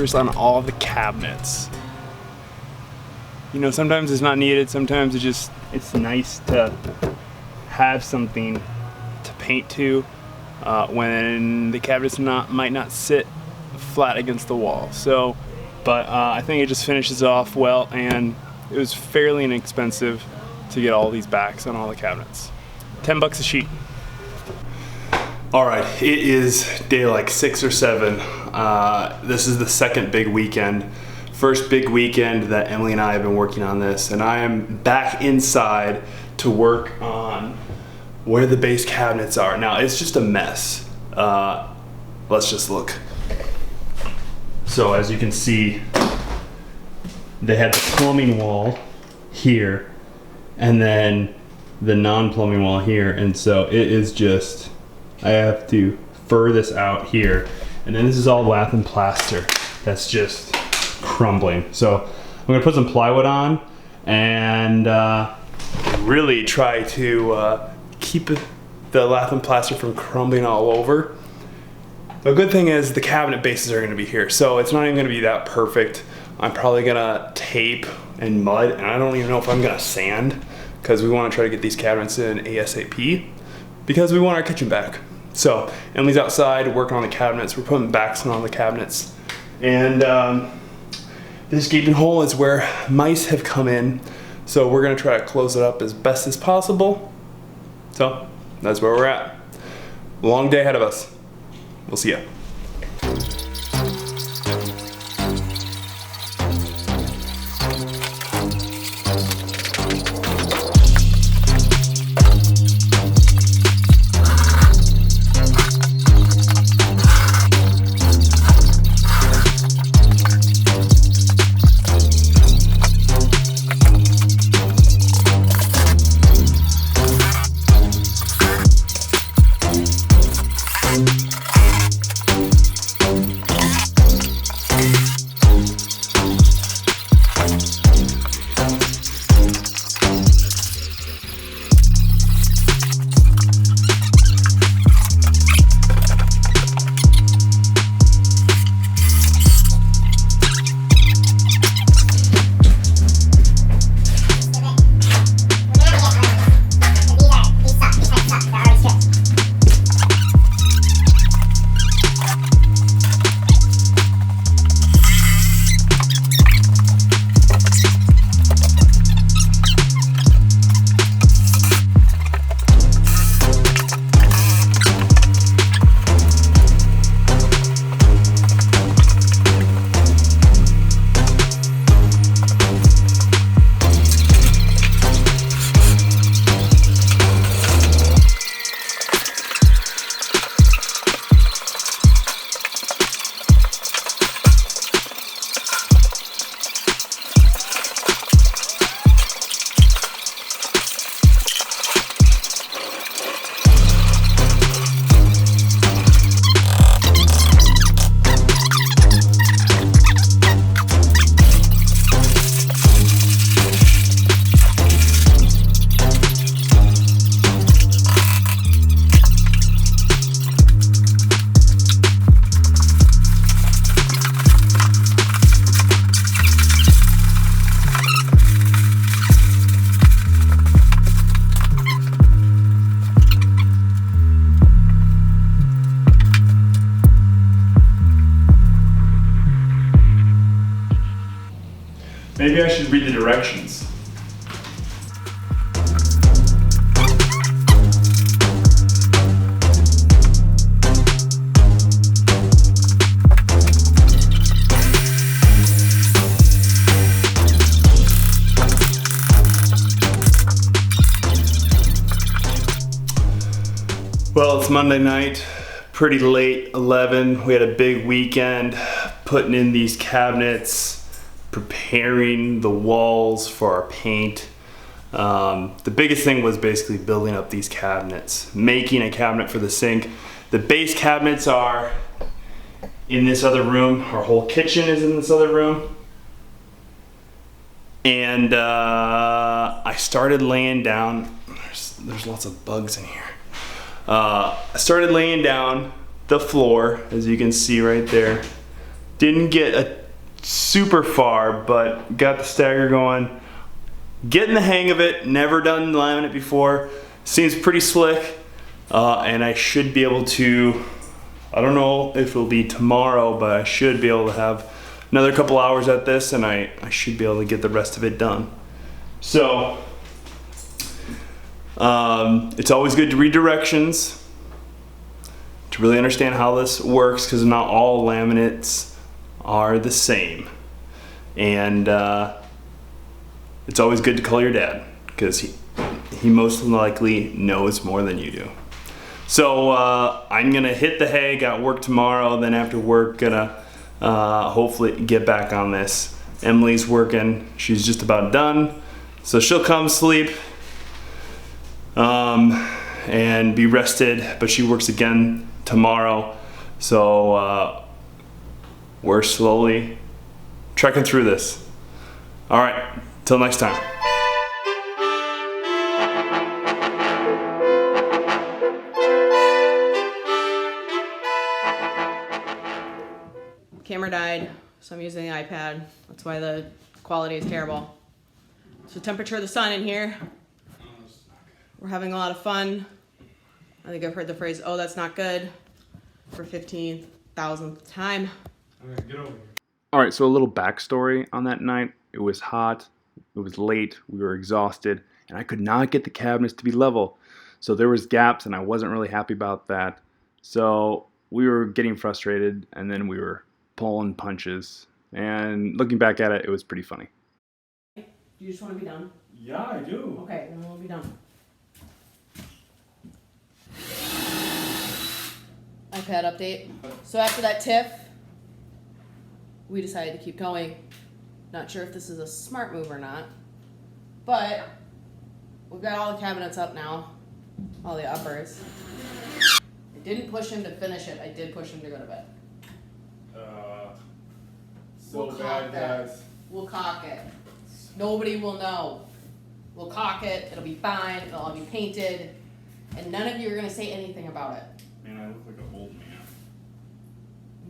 stickers on all the cabinets. You know, sometimes it's not needed, sometimes it's nice to have something to paint to when the cabinets might not sit flat against the wall. So, but I think it just finishes off well, and it was fairly inexpensive to get all these backs on all the cabinets. $10 a sheet. All right, it is day like 6 or 7. This is the second big weekend. First big weekend that Emily and I have been working on this, and I am back inside to work on where the base cabinets are. Now, it's just a mess. Let's just look. So as you can see, they had the plumbing wall here, and then the non-plumbing wall here, and so it is just, I have to fur this out here, and then this is all lath and plaster that's just crumbling. So I'm gonna put some plywood on and really try to keep the lath and plaster from crumbling all over. The good thing is the cabinet bases are gonna be here, so it's not even gonna be that perfect. I'm probably gonna tape and mud, and I don't even know if I'm gonna sand, because we wanna try to get these cabinets in ASAP, because we want our kitchen back. So Emily's outside working on the cabinets. We're putting backs on all the cabinets. And this gaping hole is where mice have come in. So we're gonna try to close it up as best as possible. So that's where we're at. Long day ahead of us. We'll see ya. Maybe I should read the directions. Well, it's Monday night, pretty late, 11. We had a big weekend putting in these cabinets, preparing the walls for our paint. The biggest thing was basically building up these cabinets, making a cabinet for the sink. The base cabinets are in this other room. Our whole kitchen is in this other room. And I started laying down, there's lots of bugs in here. I started laying down the floor, as you can see right there. Didn't get super far, but got the stagger going. Getting the hang of it, never done laminate before. Seems pretty slick, and I should be able to, I don't know if it'll be tomorrow, but I should be able to have another couple hours at this, and I should be able to get the rest of it done. So, it's always good to read directions to really understand how this works, because not all laminates are the same. And it's always good to call your dad, because he most likely knows more than you do. So I'm gonna hit the hay, got work tomorrow, then after work gonna hopefully get back on this. Emily's working, she's just about done. So she'll come sleep and be rested, but she works again tomorrow. So we're slowly trekking through this. All right, till next time. Camera died, so I'm using the iPad. That's why the quality is terrible. So temperature of the sun in here. We're having a lot of fun. I think I've heard the phrase, "Oh, that's not good," for 15,000th time. Alright, get over here. Alright, so a little backstory on that night. It was hot, it was late, we were exhausted, and I could not get the cabinets to be level. So there was gaps, and I wasn't really happy about that. So we were getting frustrated, and then we were pulling punches. And looking back at it, it was pretty funny. You just want to be done? Yeah, I do. Okay, then we'll be done. iPad update. So after that tiff, we decided to keep going. Not sure if this is a smart move or not, but we've got all the cabinets up now, all the uppers. I didn't push him to finish it. I did push him to go to bed. So bad, guys. We'll caulk it. Nobody will know. We'll caulk it. It'll be fine. It'll all be painted. And none of you are going to say anything about it. Man, I look like a